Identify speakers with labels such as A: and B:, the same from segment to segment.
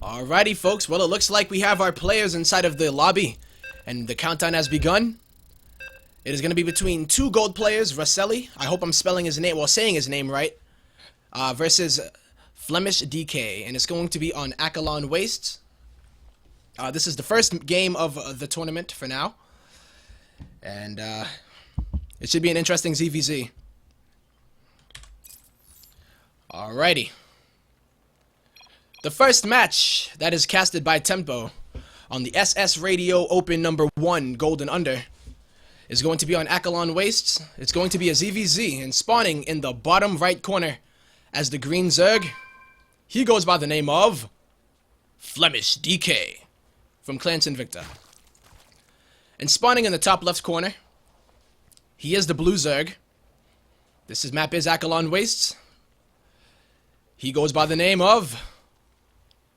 A: Alrighty, folks. Well, it looks like we have our players inside of the lobby, and the countdown has begun. It is going to be between two gold players, Russeli, I hope I'm spelling his name, well, saying his name right, versus Flemishdk, and it's going to be on Akalon Wastes. This is the first game of the tournament for now, and it should be an interesting ZVZ. Alrighty. The first match that is casted by Tempo on the SS Radio Open number 1 Golden Under is going to be on Akalon Wastes. It's going to be a ZVZ, and spawning in the bottom right corner as the green Zerg, he goes by the name of Flemishdk from Clan SNVCTA. And spawning in the top left corner, he is the blue Zerg. This map is Akalon Wastes. He goes by the name of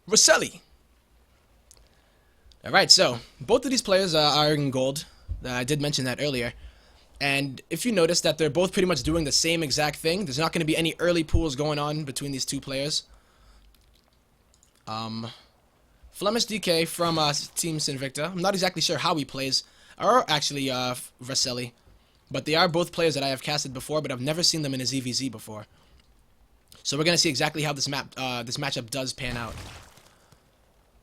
A: Russeli. Alright, so both of these players are in gold. I did mention that earlier. And if you notice that they're both pretty much doing the same exact thing, there's not going to be any early pools going on between these two players. Flemishdk from Team SNVCTA. I'm not exactly sure how he plays, or actually Russeli, but they are both players that I have casted before, but I've never seen them in a ZVZ before. So we're going to see exactly how this matchup does pan out.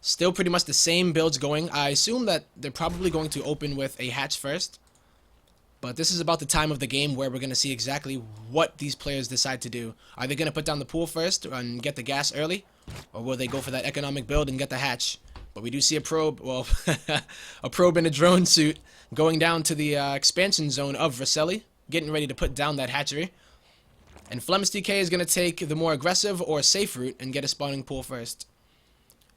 A: Still pretty much the same builds going. I assume that they're probably going to open with a hatch first. But this is about the time of the game where we're going to see exactly what these players decide to do. Are they going to put down the pool first and get the gas early? Or will they go for that economic build and get the hatch? But we do see a probe, well, a probe in a drone suit going down to the expansion zone of Russeli, getting ready to put down that hatchery. And Flemishdk is going to take the more aggressive or safe route and get a spawning pool first.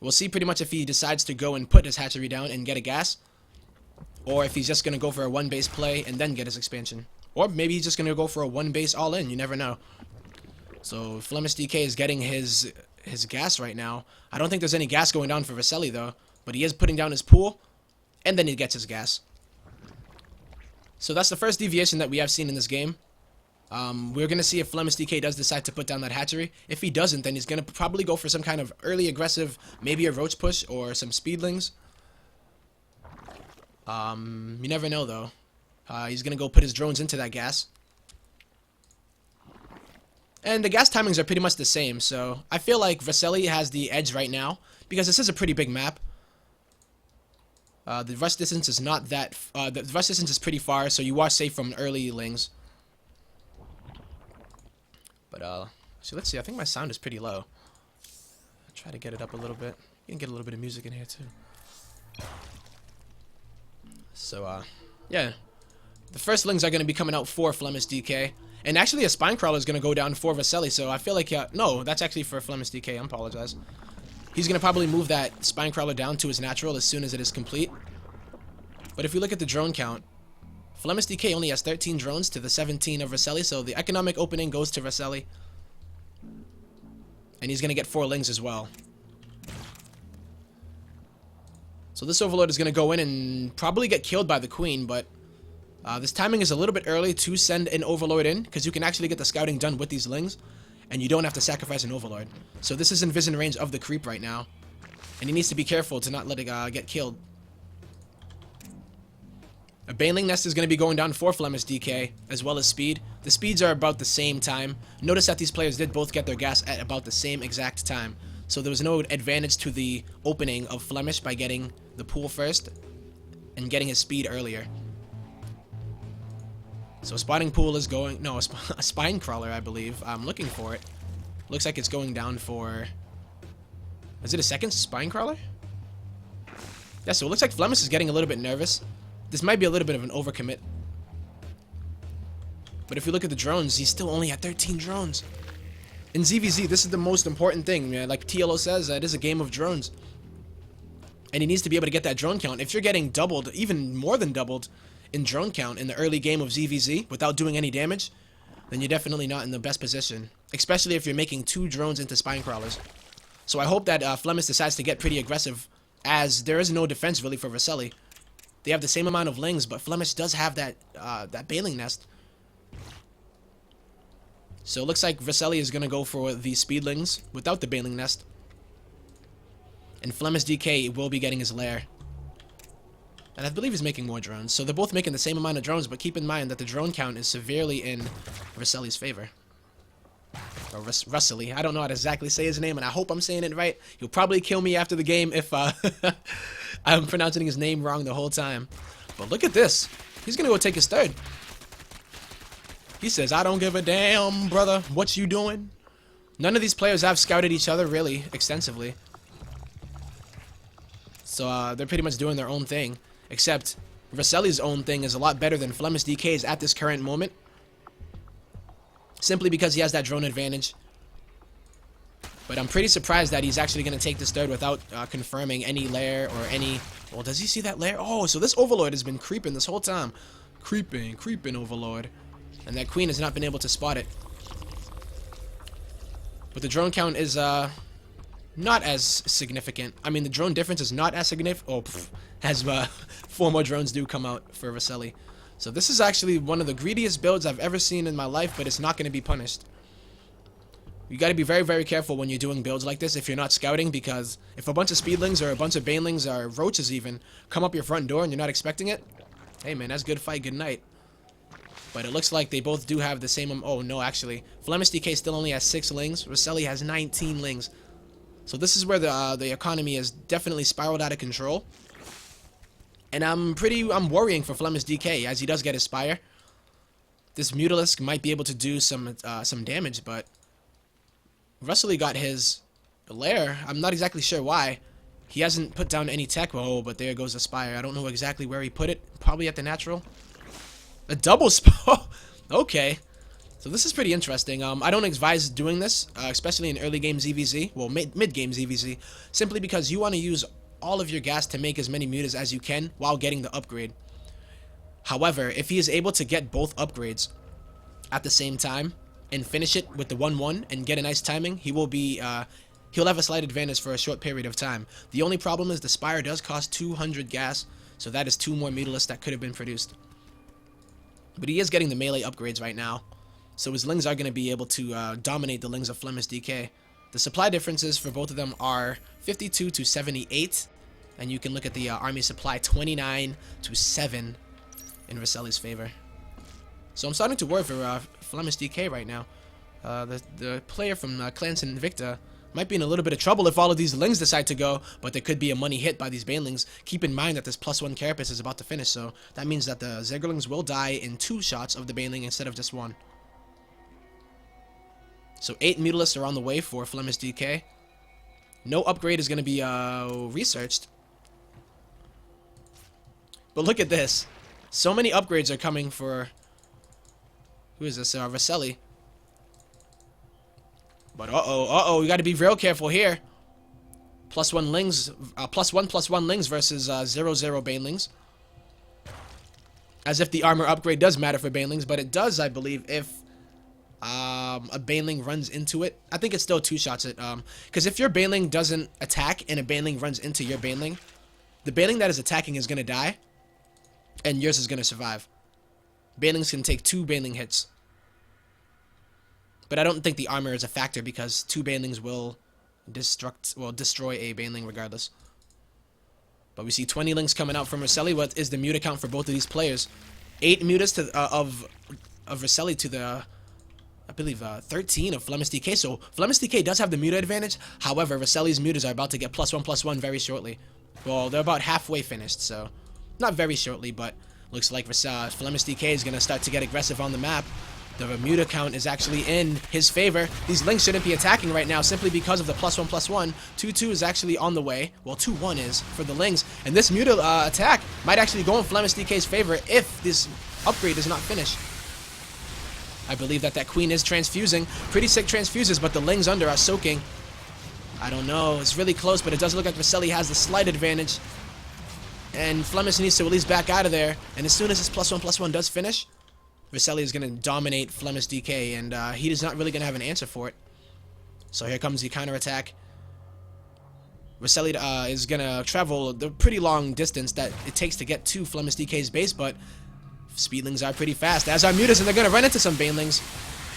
A: We'll see pretty much if he decides to go and put his hatchery down and get a gas, or if he's just going to go for a one base play and then get his expansion. Or maybe he's just going to go for a one base all in, you never know. So Flemishdk is getting his gas right now. I don't think there's any gas going down for Russeli though, but he is putting down his pool, and then he gets his gas. So that's the first deviation that we have seen in this game. We're going to see if Flemishdk does decide to put down that hatchery. If he doesn't, then he's going to probably go for some kind of early aggressive, maybe a roach push or some speedlings. You never know though. He's going to go put his drones into that gas. And the gas timings are pretty much the same, so I feel like Russeli has the edge right now, because this is a pretty big map. The rush distance is not that, the rush distance is pretty far, so you are safe from early lings. But, so let's see, I think my sound is pretty low. I'll try to get it up a little bit. You can get a little bit of music in here, too. So, yeah. The first lings are going to be coming out for Flemishdk. And actually, a spine crawler is going to go down for Russeli, so I feel like, no, that's actually for Flemishdk, I apologize. He's going to probably move that spine crawler down to his natural as soon as it is complete. But if you look at the drone count, Flemishdk only has 13 drones to the 17 of Russeli, so the economic opening goes to Russeli. And he's going to get 4 lings as well. So this overlord is going to go in and probably get killed by the queen, but this timing is a little bit early to send an overlord in, because you can actually get the scouting done with these lings, and you don't have to sacrifice an overlord. So this is in vision range of the creep right now, and he needs to be careful to not let it get killed. A baneling nest is going to be going down for Flemishdk, as well as speed. The speeds are about the same time. Notice that these players did both get their gas at about the same exact time. So there was no advantage to the opening of Flemish by getting the pool first and getting his speed earlier. So spawning pool is going, no, a spine crawler, I believe. I'm looking for it. Looks like it's going down for, is it a second spine crawler? Yeah, so it looks like Flemish is getting a little bit nervous. This might be a little bit of an overcommit. But if you look at the drones, he's still only at 13 drones. In ZVZ, this is the most important thing. Like TLO says, it is a game of drones. And he needs to be able to get that drone count. If you're getting doubled, even more than doubled, in drone count in the early game of ZVZ without doing any damage, then you're definitely not in the best position. Especially if you're making 2 drones into spine crawlers. So I hope that Flemish decides to get pretty aggressive, as there is no defense really for Russeli. They have the same amount of lings, but Flemish does have that baneling nest. So it looks like Russeli is going to go for the speedlings without the baneling nest. And Flemishdk will be getting his lair. And I believe he's making more drones. So they're both making the same amount of drones, but keep in mind that the drone count is severely in Russeli's favor. Or Russeli. I don't know how to exactly say his name, and I hope I'm saying it right. He'll probably kill me after the game if I'm pronouncing his name wrong the whole time. But look at this. He's going to go take his third. He says, I don't give a damn, brother. What you doing? None of these players have scouted each other really extensively. So they're pretty much doing their own thing. Except Russeli's own thing is a lot better than Flemishdk's at this current moment. Simply because he has that drone advantage. But I'm pretty surprised that he's actually going to take this third without confirming any lair or any... Well, does he see that lair? Oh, so this Overlord has been creeping this whole time. Creeping Overlord. And that Queen has not been able to spot it. But the drone count is not as significant. I mean, the drone difference is not as significant. Oh, as 4 more drones do come out for Russeli. So this is actually one of the greediest builds I've ever seen in my life, but it's not going to be punished. You got to be very, very careful when you're doing builds like this if you're not scouting, because if a bunch of speedlings or a bunch of banelings or roaches even come up your front door and you're not expecting it, hey man, that's good fight, good night. But it looks like they both do have the same... Oh no, actually, Flemishdk still only has 6 lings. Russeli has 19 lings. So this is where the economy has definitely spiraled out of control. And I'm worrying for Flemishdk as he does get his Spire. This Mutalisk might be able to do some damage, but Russeli got his lair. I'm not exactly sure why. He hasn't put down any tech. Oh, but there goes the Spire. I don't know exactly where he put it. Probably at the natural. A double spot. Okay. So this is pretty interesting. I don't advise doing this, especially in early game ZVZ. Well, mid-game ZVZ. Simply because you want to use all of your gas to make as many mutas as you can while getting the upgrade. However, if he is able to get both upgrades at the same time and finish it with the 1-1 and get a nice timing, he will be he'll have a slight advantage for a short period of time. The only problem is the Spire does cost 200 gas, so that is 2 more Mutalisks that could have been produced. But he is getting the melee upgrades right now, so his lings are going to be able to dominate the lings of Flemishdk. The supply differences for both of them are 52 to 78, and you can look at the army supply 29 to 7 in Russeli's favor. So I'm starting to worry for Flemishdk right now. The player from Clan SNVCTA might be in a little bit of trouble if all of these lings decide to go, but there could be a money hit by these banelings. Keep in mind that this +1 carapace is about to finish, so that means that the Zerglings will die in 2 shots of the baneling instead of just 1. So 8 Mutalisks are on the way for Flemishdk. No upgrade is going to be researched. But look at this. So many upgrades are coming for... Who is this? Russeli. But we got to be real careful here. +1 lings, +1 lings versus 0-0 banelings. As if the armor upgrade does matter for banelings, but it does, I believe, if a baneling runs into it. I think it's still 2 shots at because if your baneling doesn't attack and a baneling runs into your baneling, the baneling that is attacking is going to die, and yours is going to survive. Banelings can take 2 baneling hits. But I don't think the armor is a factor because 2 banelings will destroy a baneling regardless. But we see 20 lings coming out from Russeli. What is the muta count for both of these players? 8 mutas to of Russeli to the, I believe, 13 of Flemishdk. So Flemishdk does have the muta advantage. However, Russeli's mutas are about to get +1/+1 very shortly. Well, they're about halfway finished, so not very shortly, but looks like Flemishdk is going to start to get aggressive on the map. The muta count is actually in his favor. These lings shouldn't be attacking right now simply because of the +1/+1. 2-2 is actually on the way. Well, 2-1 is for the lings. And this muta attack might actually go in Flemishdk's favor if this upgrade does not finish. I believe that queen is transfusing. Pretty sick transfuses, but the lings under are soaking. I don't know. It's really close, but it does look like Russeli has the slight advantage. And Flemish needs to at least back out of there. And as soon as this +1/+1 does finish, Russeli is going to dominate Flemishdk, and he is not really going to have an answer for it. So here comes the counterattack. Russeli is going to travel the pretty long distance that it takes to get to Flemishdk's base, but speedlings are pretty fast, as are mutas, and they're going to run into some banelings.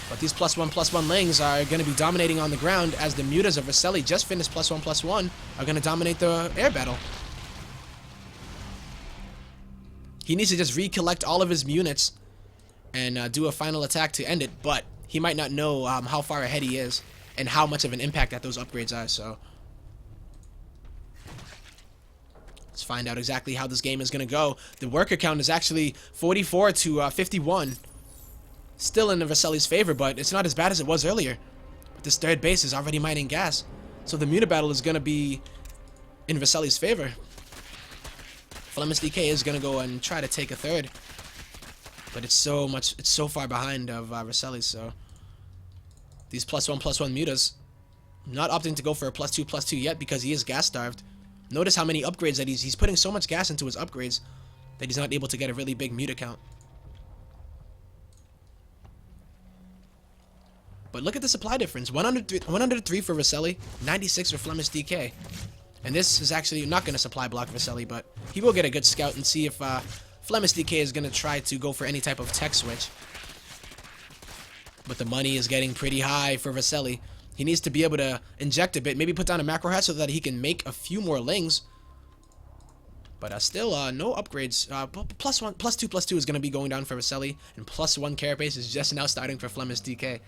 A: But these +1/+1 Lings are going to be dominating on the ground as the mutas of Russeli just finished +1/+1 are going to dominate the air battle. He needs to just recollect all of his units and do a final attack to end it, but he might not know how far ahead he is and how much of an impact that those upgrades are, so let's find out exactly how this game is going to go. The worker count is actually 44 to 51. Still in the Russeli's favor, but it's not as bad as it was earlier. But this third base is already mining gas, so the muta battle is going to be in Russeli's favor. Flemishdk is going to go and try to take a third, but it's so far behind of Russeli, so these +1/+1 mutas not opting to go for a +2/+2 yet because he is gas starved. Notice how many upgrades that he's putting so much gas into his upgrades that he's not able to get a really big muta count. But look at the supply difference. 103 for Russeli, 96 for Flemishdk. And this is actually not going to supply block Russeli, but he will get a good scout and see if Flemishdk is going to try to go for any type of tech switch. But the money is getting pretty high for Russeli. He needs to be able to inject a bit, maybe put down a macro hat so that he can make a few more Lings. But still, no upgrades. +2/+2 is going to be going down for Russeli, and +1 carapace is just now starting for Flemishdk.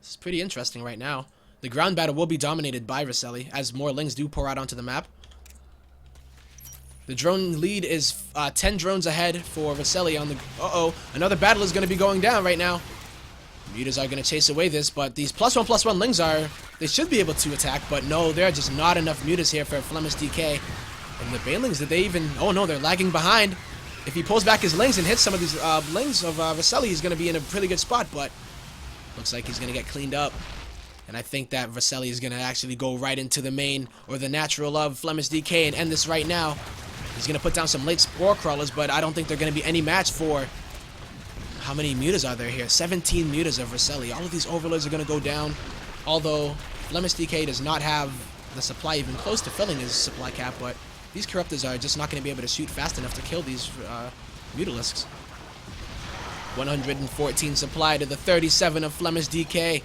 A: This is pretty interesting right now. The ground battle will be dominated by Russeli as more Lings do pour out onto the map. The drone lead is 10 drones ahead for Russeli on the... another battle is going to be going down right now. Mutas are going to chase away this, but these +1/+1 Lings are... They should be able to attack, but no, there are just not enough mutas here for Flemishdk. And the Banelings, did they even... Oh no, they're lagging behind. If he pulls back his Lings and hits some of these Lings of Russeli, he's going to be in a pretty good spot, but looks like he's going to get cleaned up. And I think that Russeli is going to actually go right into the main or the natural of Flemishdk and end this right now. He's going to put down some late Spore Crawlers, but I don't think they're going to be any match for... How many mutas are there here? 17 mutas of Russeli. All of these overlords are going to go down, although Flemishdk does not have the supply even close to filling his supply cap, but these Corruptors are just not going to be able to shoot fast enough to kill these Mutalisks. 114 supply to the 37 of Flemishdk.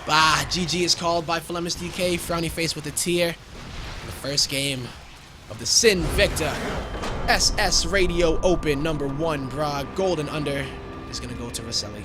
A: GG is called by Flemishdk, frowny face with a tear. The first game of the SNVCTA SS Radio Open #1, Golden Under is going to go to Russeli.